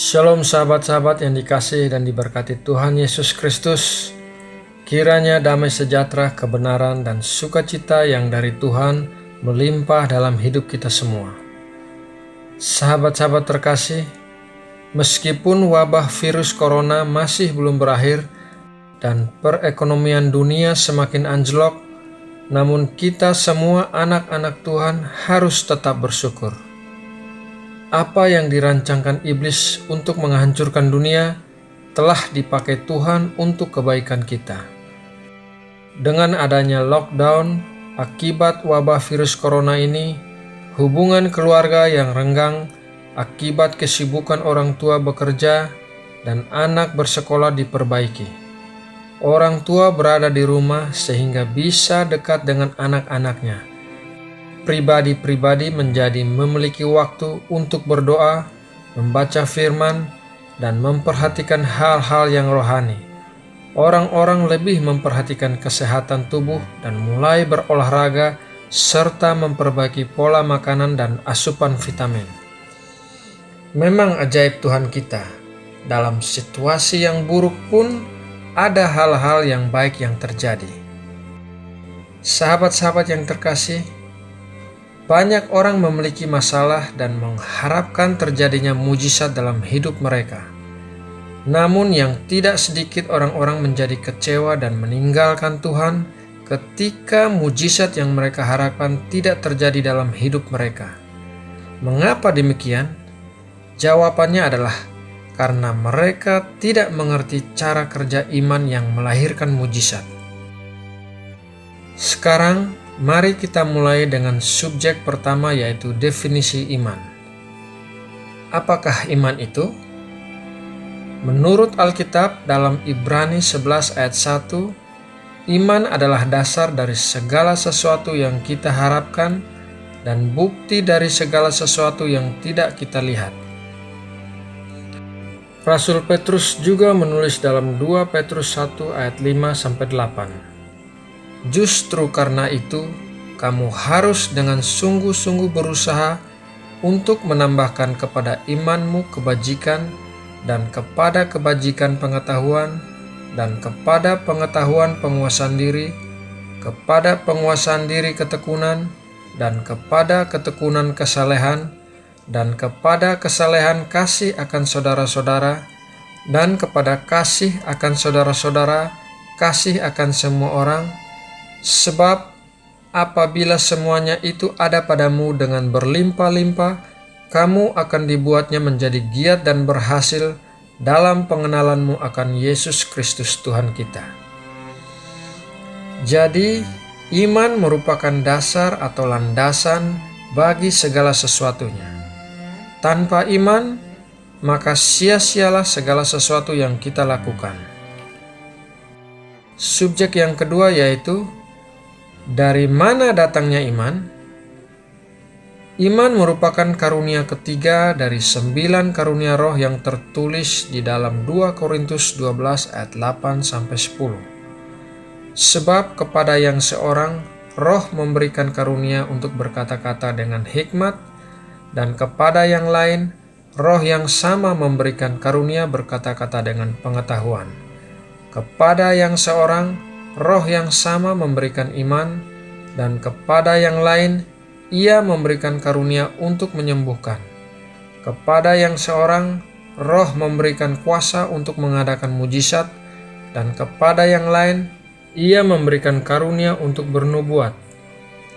Shalom sahabat-sahabat yang dikasihi dan diberkati Tuhan Yesus Kristus. Kiranya damai sejahtera, kebenaran, dan sukacita yang dari Tuhan melimpah dalam hidup kita semua. Sahabat-sahabat terkasih, meskipun wabah virus corona masih belum berakhir dan perekonomian dunia semakin anjlok, namun kita semua anak-anak Tuhan harus tetap bersyukur. Apa yang dirancangkan iblis untuk menghancurkan dunia telah dipakai Tuhan untuk kebaikan kita. Dengan adanya lockdown akibat wabah virus corona ini, hubungan keluarga yang renggang akibat kesibukan orang tua bekerja dan anak bersekolah diperbaiki. Orang tua berada di rumah sehingga bisa dekat dengan anak-anaknya. Pribadi-pribadi menjadi memiliki waktu untuk berdoa, membaca firman, dan memperhatikan hal-hal yang rohani. Orang-orang lebih memperhatikan kesehatan tubuh dan mulai berolahraga serta memperbaiki pola makanan dan asupan vitamin. Memang ajaib Tuhan kita, dalam situasi yang buruk pun ada hal-hal yang baik yang terjadi. Sahabat-sahabat yang terkasih, banyak orang memiliki masalah dan mengharapkan terjadinya mujizat dalam hidup mereka. Namun yang tidak sedikit orang-orang menjadi kecewa dan meninggalkan Tuhan ketika mujizat yang mereka harapkan tidak terjadi dalam hidup mereka. Mengapa demikian? Jawabannya adalah karena mereka tidak mengerti cara kerja iman yang melahirkan mujizat. Sekarang, mari kita mulai dengan subjek pertama, yaitu definisi iman. Apakah iman itu? Menurut Alkitab dalam Ibrani 11 ayat 1, iman adalah dasar dari segala sesuatu yang kita harapkan dan bukti dari segala sesuatu yang tidak kita lihat. Rasul Petrus juga menulis dalam 2 Petrus 1 ayat 5-8. Justru karena itu, kamu harus dengan sungguh-sungguh berusaha untuk menambahkan kepada imanmu kebajikan, dan kepada kebajikan pengetahuan, dan kepada pengetahuan penguasaan diri, kepada penguasaan diri ketekunan, dan kepada ketekunan kesalehan, dan kepada kesalehan kasih akan saudara-saudara, dan kepada kasih akan saudara-saudara, kasih akan semua orang. Sebab apabila semuanya itu ada padamu dengan berlimpah-limpah, kamu akan dibuatnya menjadi giat dan berhasil dalam pengenalanmu akan Yesus Kristus Tuhan kita. Jadi, iman merupakan dasar atau landasan bagi segala sesuatunya. Tanpa iman, maka sia-sialah segala sesuatu yang kita lakukan. Subjek yang kedua yaitu, dari mana datangnya iman? Iman merupakan karunia ketiga dari 9 karunia roh yang tertulis di dalam 2 Korintus 12 ayat 8-10. Sebab kepada yang seorang, roh memberikan karunia untuk berkata-kata dengan hikmat, dan kepada yang lain, roh yang sama memberikan karunia berkata-kata dengan pengetahuan. Kepada yang seorang, roh yang sama memberikan iman, dan kepada yang lain, ia memberikan karunia untuk menyembuhkan. Kepada yang seorang, roh memberikan kuasa untuk mengadakan mujizat, dan kepada yang lain, ia memberikan karunia untuk bernubuat.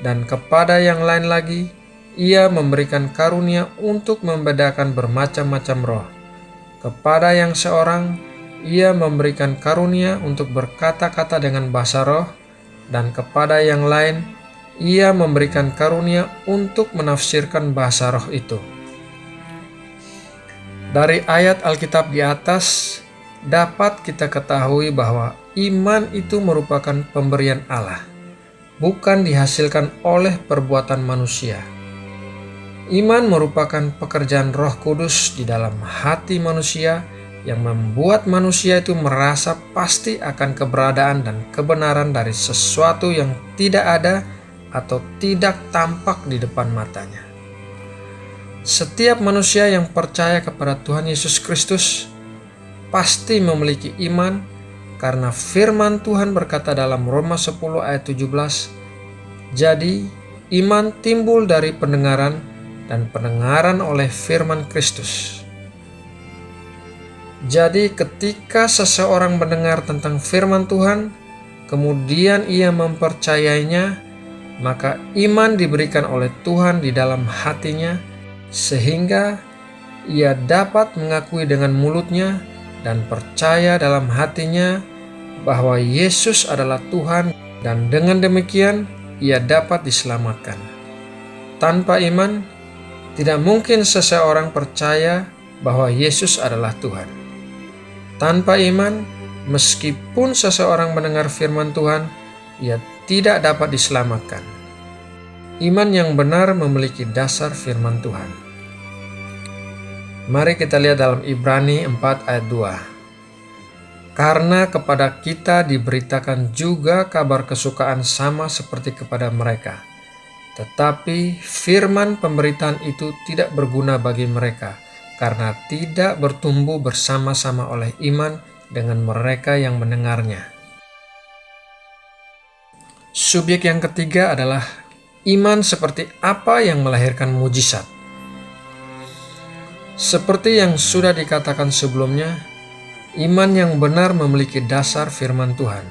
Dan kepada yang lain lagi, ia memberikan karunia untuk membedakan bermacam-macam roh. Kepada yang seorang, ia memberikan karunia untuk berkata-kata dengan bahasa roh, dan kepada yang lain, ia memberikan karunia untuk menafsirkan bahasa roh itu. Dari ayat Alkitab di atas, dapat kita ketahui bahwa iman itu merupakan pemberian Allah, bukan dihasilkan oleh perbuatan manusia. Iman merupakan pekerjaan Roh Kudus di dalam hati manusia yang membuat manusia itu merasa pasti akan keberadaan dan kebenaran dari sesuatu yang tidak ada atau tidak tampak di depan matanya. Setiap manusia yang percaya kepada Tuhan Yesus Kristus pasti memiliki iman, karena firman Tuhan berkata dalam Roma 10 ayat 17, "Jadi iman timbul dari pendengaran, dan pendengaran oleh firman Kristus." Jadi ketika seseorang mendengar tentang firman Tuhan, kemudian ia mempercayainya, maka iman diberikan oleh Tuhan di dalam hatinya, sehingga ia dapat mengakui dengan mulutnya dan percaya dalam hatinya bahwa Yesus adalah Tuhan, dan dengan demikian ia dapat diselamatkan. Tanpa iman, tidak mungkin seseorang percaya bahwa Yesus adalah Tuhan. Tanpa iman, meskipun seseorang mendengar firman Tuhan, ia tidak dapat diselamatkan. Iman yang benar memiliki dasar firman Tuhan. Mari kita lihat dalam Ibrani 4 ayat 2. Karena kepada kita diberitakan juga kabar kesukaan sama seperti kepada mereka. Tetapi firman pemberitaan itu tidak berguna bagi mereka, karena tidak bertumbuh bersama-sama oleh iman dengan mereka yang mendengarnya. Subjek yang ketiga adalah iman seperti apa yang melahirkan mujizat. Seperti yang sudah dikatakan sebelumnya, iman yang benar memiliki dasar firman Tuhan.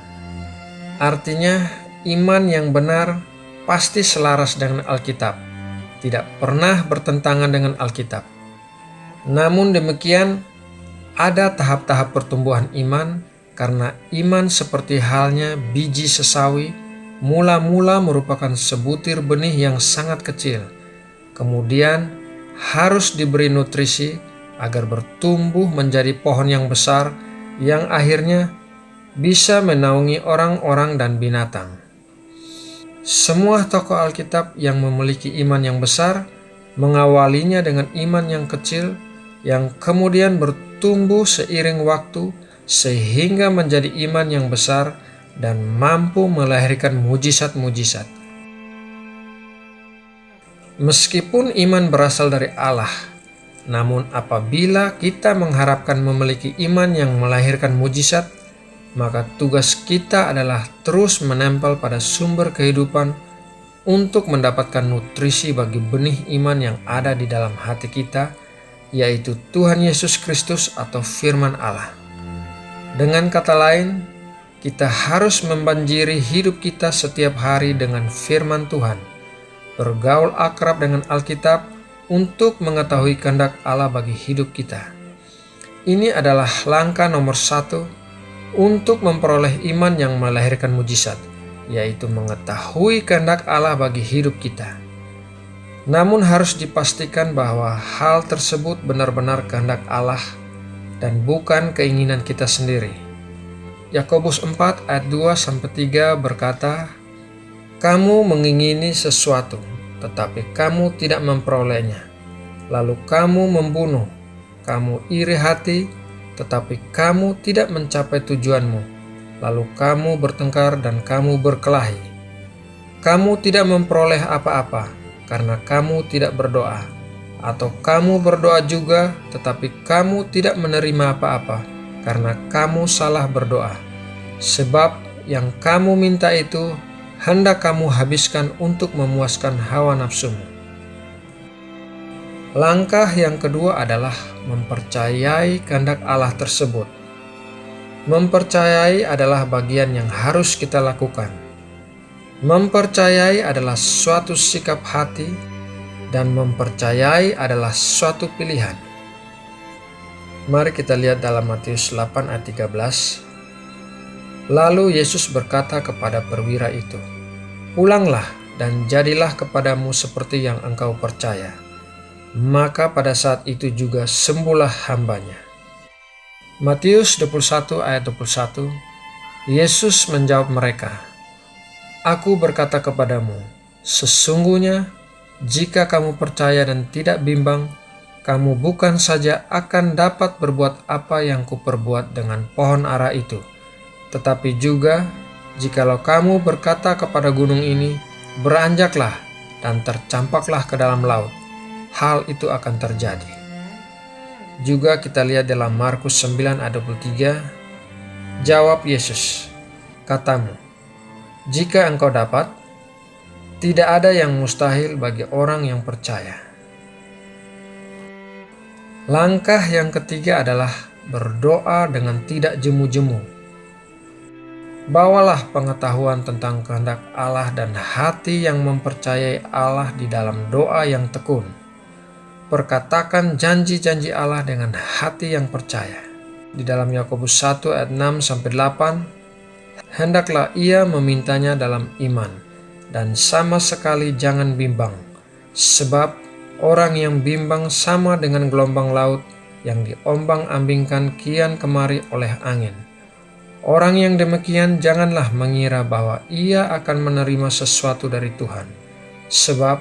Artinya, iman yang benar pasti selaras dengan Alkitab, tidak pernah bertentangan dengan Alkitab. Namun demikian, ada tahap-tahap pertumbuhan iman, karena iman seperti halnya biji sesawi, mula-mula merupakan sebutir benih yang sangat kecil. Kemudian harus diberi nutrisi agar bertumbuh menjadi pohon yang besar, yang akhirnya bisa menaungi orang-orang dan binatang. Semua tokoh Alkitab yang memiliki iman yang besar mengawalinya dengan iman yang kecil, yang kemudian bertumbuh seiring waktu sehingga menjadi iman yang besar dan mampu melahirkan mujizat-mujizat. Meskipun iman berasal dari Allah, namun apabila kita mengharapkan memiliki iman yang melahirkan mujizat, maka tugas kita adalah terus menempel pada sumber kehidupan untuk mendapatkan nutrisi bagi benih iman yang ada di dalam hati kita, yaitu Tuhan Yesus Kristus atau firman Allah. Dengan kata lain, kita harus membanjiri hidup kita setiap hari dengan firman Tuhan, bergaul akrab dengan Alkitab untuk mengetahui kehendak Allah bagi hidup kita. Ini adalah langkah nomor 1 untuk memperoleh iman yang melahirkan mujizat, yaitu mengetahui kehendak Allah bagi hidup kita. Namun harus dipastikan bahwa hal tersebut benar-benar kehendak Allah dan bukan keinginan kita sendiri. Yakobus 4 ayat 2-3 berkata, "Kamu mengingini sesuatu, tetapi kamu tidak memperolehnya. Lalu kamu membunuh, kamu iri hati, tetapi kamu tidak mencapai tujuanmu. Lalu kamu bertengkar dan kamu berkelahi. Kamu tidak memperoleh apa-apa, karena kamu tidak berdoa. Atau kamu berdoa juga, tetapi kamu tidak menerima apa-apa, karena kamu salah berdoa. Sebab yang kamu minta itu hendak kamu habiskan untuk memuaskan hawa nafsumu." Langkah yang kedua adalah mempercayai kehendak Allah tersebut. Mempercayai adalah bagian yang harus kita lakukan. Mempercayai adalah suatu sikap hati, dan mempercayai adalah suatu pilihan. Mari kita lihat dalam Matius 8 ayat 13. Lalu Yesus berkata kepada perwira itu, "Pulanglah dan jadilah kepadamu seperti yang engkau percaya." Maka pada saat itu juga sembuhlah hambanya. Matius 21 ayat 21, Yesus menjawab mereka, "Aku berkata kepadamu, sesungguhnya jika kamu percaya dan tidak bimbang, kamu bukan saja akan dapat berbuat apa yang kuperbuat dengan pohon ara itu, tetapi juga jikalau kamu berkata kepada gunung ini, beranjaklah dan tercampaklah ke dalam laut, hal itu akan terjadi. Juga kita lihat dalam Markus 9 ayat 23, jawab Yesus, katamu, jika engkau dapat, tidak ada yang mustahil bagi orang yang percaya. Langkah yang ketiga adalah berdoa dengan tidak jemu-jemu. Bawalah pengetahuan tentang kehendak Allah dan hati yang mempercayai Allah di dalam doa yang tekun. Perkatakan janji-janji Allah dengan hati yang percaya. Di dalam Yakobus 1 ayat 6-8, hendaklah ia memintanya dalam iman, dan sama sekali jangan bimbang, sebab orang yang bimbang sama dengan gelombang laut yang diombang-ambingkan kian kemari oleh angin. Orang yang demikian janganlah mengira bahwa ia akan menerima sesuatu dari Tuhan, sebab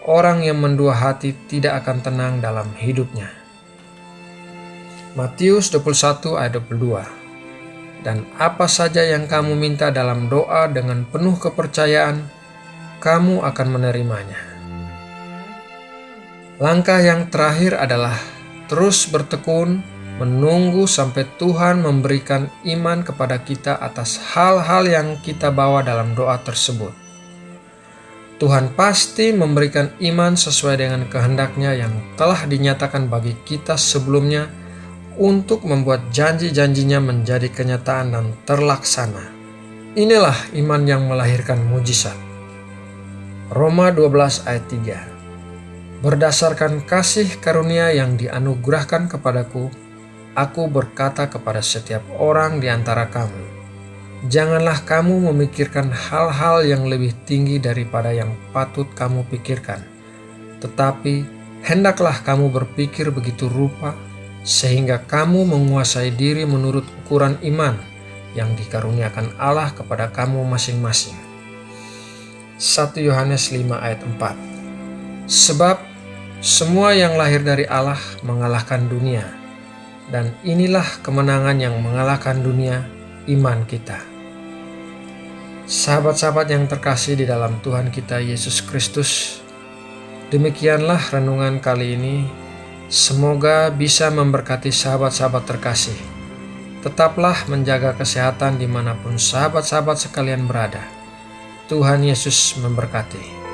orang yang mendua hati tidak akan tenang dalam hidupnya. Matius 21 ayat 22. Dan apa saja yang kamu minta dalam doa dengan penuh kepercayaan, kamu akan menerimanya. Langkah yang terakhir adalah terus bertekun menunggu sampai Tuhan memberikan iman kepada kita atas hal-hal yang kita bawa dalam doa tersebut. Tuhan pasti memberikan iman sesuai dengan kehendaknya yang telah dinyatakan bagi kita sebelumnya untuk membuat janji-janjinya menjadi kenyataan dan terlaksana. Inilah iman yang melahirkan mujizat. Roma 12 ayat 3. Berdasarkan kasih karunia yang dianugerahkan kepadaku, aku berkata kepada setiap orang di antara kamu, janganlah kamu memikirkan hal-hal yang lebih tinggi daripada yang patut kamu pikirkan. Tetapi hendaklah kamu berpikir begitu rupa, sehingga kamu menguasai diri menurut ukuran iman yang dikaruniakan Allah kepada kamu masing-masing. 1 Yohanes 5 ayat 4. Sebab semua yang lahir dari Allah mengalahkan dunia. Dan inilah kemenangan yang mengalahkan dunia, iman kita. Sahabat-sahabat yang terkasih di dalam Tuhan kita Yesus Kristus, demikianlah renungan kali ini. Semoga bisa memberkati sahabat-sahabat terkasih. Tetaplah menjaga kesehatan dimanapun sahabat-sahabat sekalian berada. Tuhan Yesus memberkati.